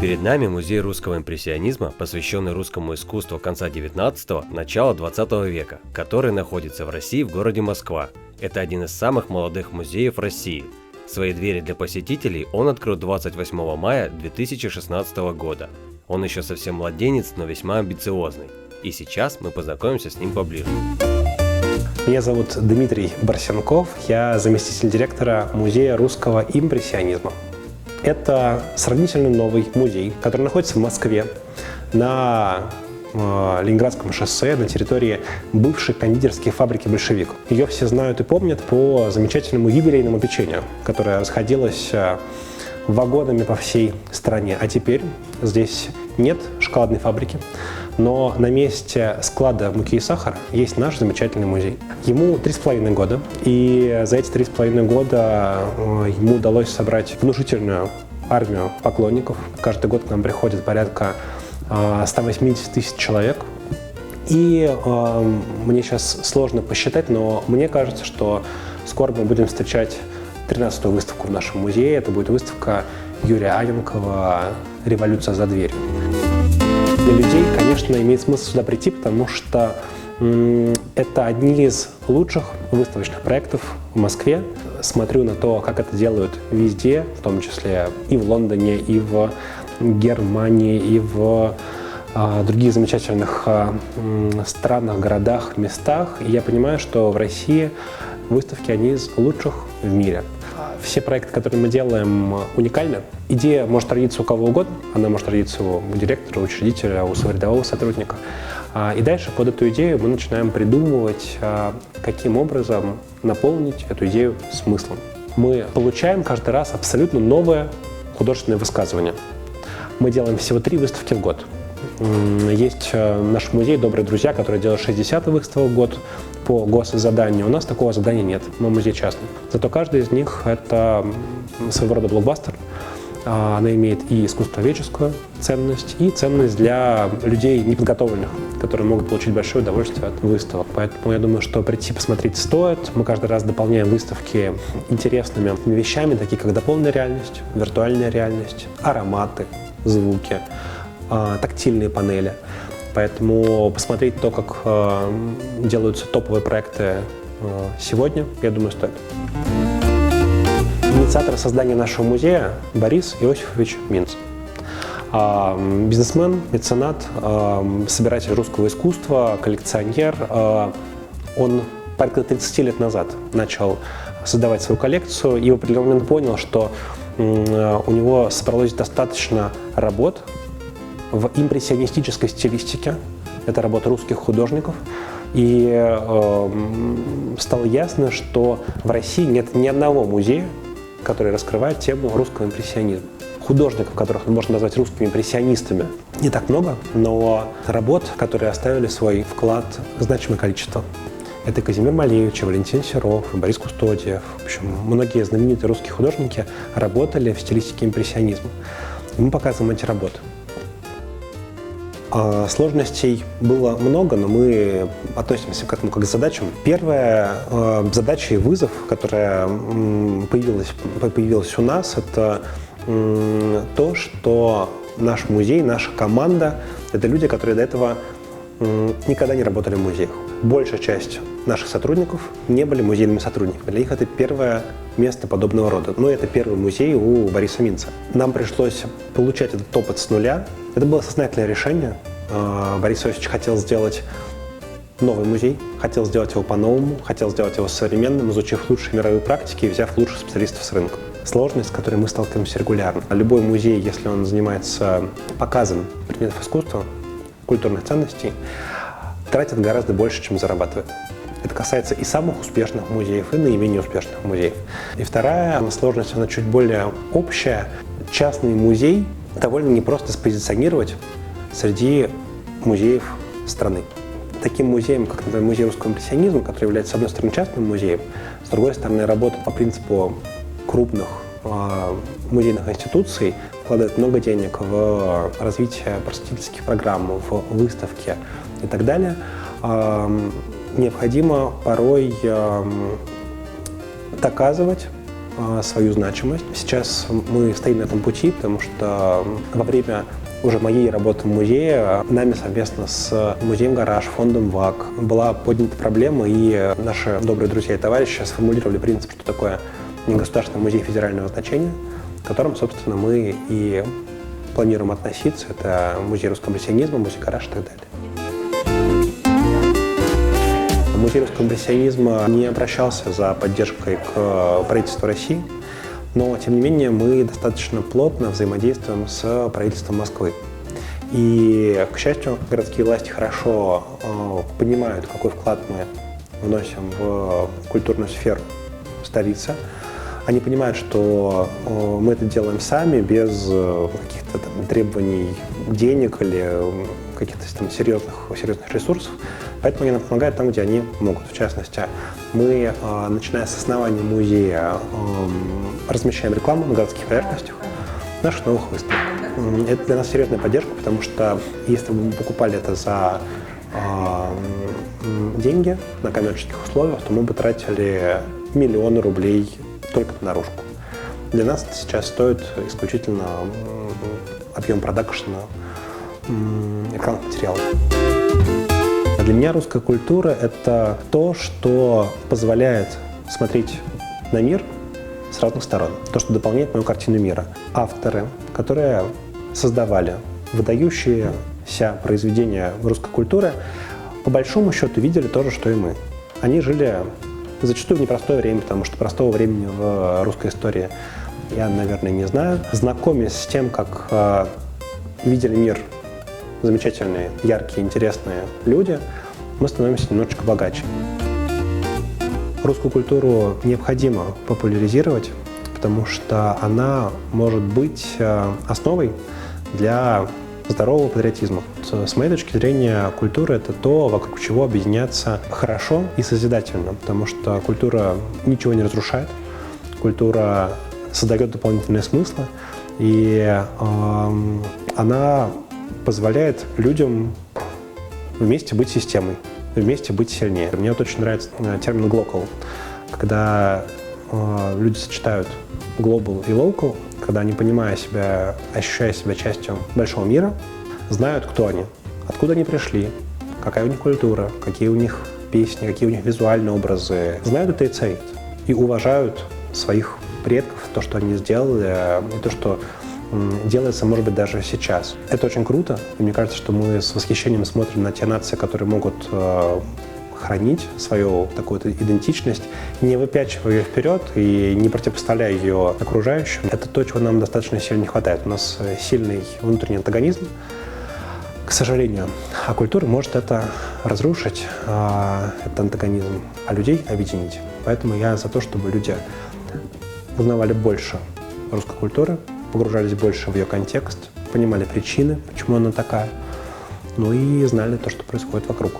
Перед нами музей русского импрессионизма, посвященный русскому искусству конца 19-го, начала 20 века, который находится в России в городе Москва. Это один из самых молодых музеев России. Свои двери для посетителей он открыл 28 мая 2016 года. Он еще совсем младенец, но весьма амбициозный. И сейчас мы познакомимся с ним поближе. Меня зовут Дмитрий Барсенков, я заместитель директора Музея русского импрессионизма. Это сравнительно новый музей, который находится в Москве на Ленинградском шоссе на территории бывшей кондитерской фабрики «Большевик». Ее все знают и помнят по замечательному юбилейному печенью, которое расходилось вагонами по всей стране. А теперь здесь нет шоколадной фабрики, но на месте склада муки и сахара есть наш замечательный музей. Ему 3,5 года, и за эти 3,5 года ему удалось собрать внушительную армию поклонников. Каждый год к нам приходит порядка 180 тысяч человек. И мне сейчас сложно посчитать, но мне кажется, что скоро мы будем встречать 13-ю выставку в нашем музее. Это будет выставка Юрия Анненкова «Революция за дверью». Для людей, конечно, имеет смысл сюда прийти, потому что это одни из лучших выставочных проектов в Москве. Смотрю на то, как это делают везде, в том числе и в Лондоне, и в Германии, и в других замечательных странах, городах, местах. И я понимаю, что в России выставки одни из лучших в мире. Все проекты, которые мы делаем, уникальны. Идея может родиться у кого угодно. Она может родиться у директора, у учредителя, у своего рядового сотрудника. И дальше под эту идею мы начинаем придумывать, каким образом наполнить эту идею смыслом. Мы получаем каждый раз абсолютно новое художественное высказывание. Мы делаем всего 3 выставки в год. Есть наш музей «Добрые друзья», который делает 60 выставок в год по госзаданию. У нас такого задания нет, мы музей частный. Зато каждый из них – это своего рода блокбастер. Она имеет и искусствоведческую ценность, и ценность для людей неподготовленных, которые могут получить большое удовольствие от выставок. Поэтому я думаю, что прийти посмотреть стоит. Мы каждый раз дополняем выставки интересными вещами, такие как дополненная реальность, виртуальная реальность, ароматы, звуки, тактильные панели. Поэтому посмотреть то, как делаются топовые проекты сегодня, я думаю, стоит. Инициатор создания нашего музея Борис Иосифович Минц. Бизнесмен, меценат, собиратель русского искусства, коллекционер. Он порядка 30 лет назад начал создавать свою коллекцию и в определенный момент понял, что у него собралось достаточно работ в импрессионистической стилистике. Это работа русских художников. И стало ясно, что в России нет ни одного музея, который раскрывает тему русского импрессионизма. Художников, которых можно назвать русскими импрессионистами, не так много, но работ, которые оставили свой вклад, значимое количество. Это Казимир Малевич, Валентин Серов, Борис Кустодиев. В общем, многие знаменитые русские художники работали в стилистике импрессионизма. И мы показываем эти работы. Сложностей было много, но мы относимся к этому как к задачам. Первая задача и вызов, которая появилась у нас, это то, что наш музей, наша команда – это люди, которые до этого никогда не работали в музеях. Большая часть наших сотрудников не были музейными сотрудниками. Для них это первое место подобного рода. Но это первый музей у Бориса Минца. Нам пришлось получать этот опыт с нуля. Это было сознательное решение. Борис Иосифович хотел сделать новый музей, хотел сделать его по-новому, хотел сделать его современным, изучив лучшие мировые практики и взяв лучших специалистов с рынка. Сложность, с которой мы сталкиваемся регулярно. Любой музей, если он занимается показом предметов искусства, культурных ценностей, тратит гораздо больше, чем зарабатывает. Это касается и самых успешных музеев, и наименее успешных музеев. И вторая сложность, она чуть более общая. Частный музей довольно непросто спозиционировать среди музеев страны. Таким музеем, как, например, музей русского импрессионизма, который является, с одной стороны, частным музеем, с другой стороны, работает по принципу крупных музейных институций, вкладывает много денег в развитие просветительских программ, в выставки и так далее, необходимо порой доказывать свою значимость. Сейчас мы стоим на этом пути, потому что во время уже моей работы в музее нами совместно с музеем «Гараж», фондом ВАК была поднята проблема, и наши добрые друзья и товарищи сформулировали принцип, что такое негосударственный музей федерального значения, к которому, собственно, мы и планируем относиться. Это музей русского импрессионизма, музей «Гараж» и так далее. Музей русского импрессионизма не обращался за поддержкой к правительству России, но, тем не менее, мы достаточно плотно взаимодействуем с правительством Москвы. И, к счастью, городские власти хорошо понимают, какой вклад мы вносим в культурную сферу столицы. Они понимают, что мы это делаем сами, без каких-то там требований денег или каких-то там серьезных ресурсов. Поэтому они нам помогают там, где они могут. В частности, мы, начиная с основания музея, размещаем рекламу на городских поверхностях наших новых выставок. Это для нас серьезная поддержка, потому что если бы мы покупали это за деньги на коммерческих условиях, то мы бы тратили миллионы рублей только на наружку. Для нас это сейчас стоит исключительно объем продакшена рекламных материалов. Для меня русская культура – это то, что позволяет смотреть на мир с разных сторон, то, что дополняет мою картину мира. Авторы, которые создавали выдающиеся произведения русской культуры, по большому счету видели то же, что и мы. Они жили зачастую в непростое время, потому что простого времени в русской истории я, наверное, не знаю. Знакомясь с тем, как видели мир замечательные, яркие, интересные люди, мы становимся немножечко богаче. Русскую культуру необходимо популяризировать, потому что она может быть основой для здорового патриотизма. С моей точки зрения, культура – это то, вокруг чего объединяться хорошо и созидательно, потому что культура ничего не разрушает, культура создает дополнительные смыслы, и она позволяет людям вместе быть системой, вместе быть сильнее. Мне вот очень нравится термин «глокал», когда люди сочетают global и local, когда они, понимая себя, ощущая себя частью большого мира, знают, кто они, откуда они пришли, какая у них культура, какие у них песни, какие у них визуальные образы. Знают это и ценят, и уважают своих предков, то, что они сделали, и то, что делается, может быть, даже сейчас. Это очень круто, и мне кажется, что мы с восхищением смотрим на те нации, которые могут хранить свою такую идентичность, не выпячивая ее вперед и не противопоставляя ее окружающим. Это то, чего нам достаточно сильно не хватает. У нас сильный внутренний антагонизм, к сожалению, а культура может это разрушить, этот антагонизм, а людей объединить. Поэтому я за то, чтобы люди узнавали больше русской культуры, погружались больше в ее контекст, понимали причины, почему она такая, ну и знали то, что происходит вокруг.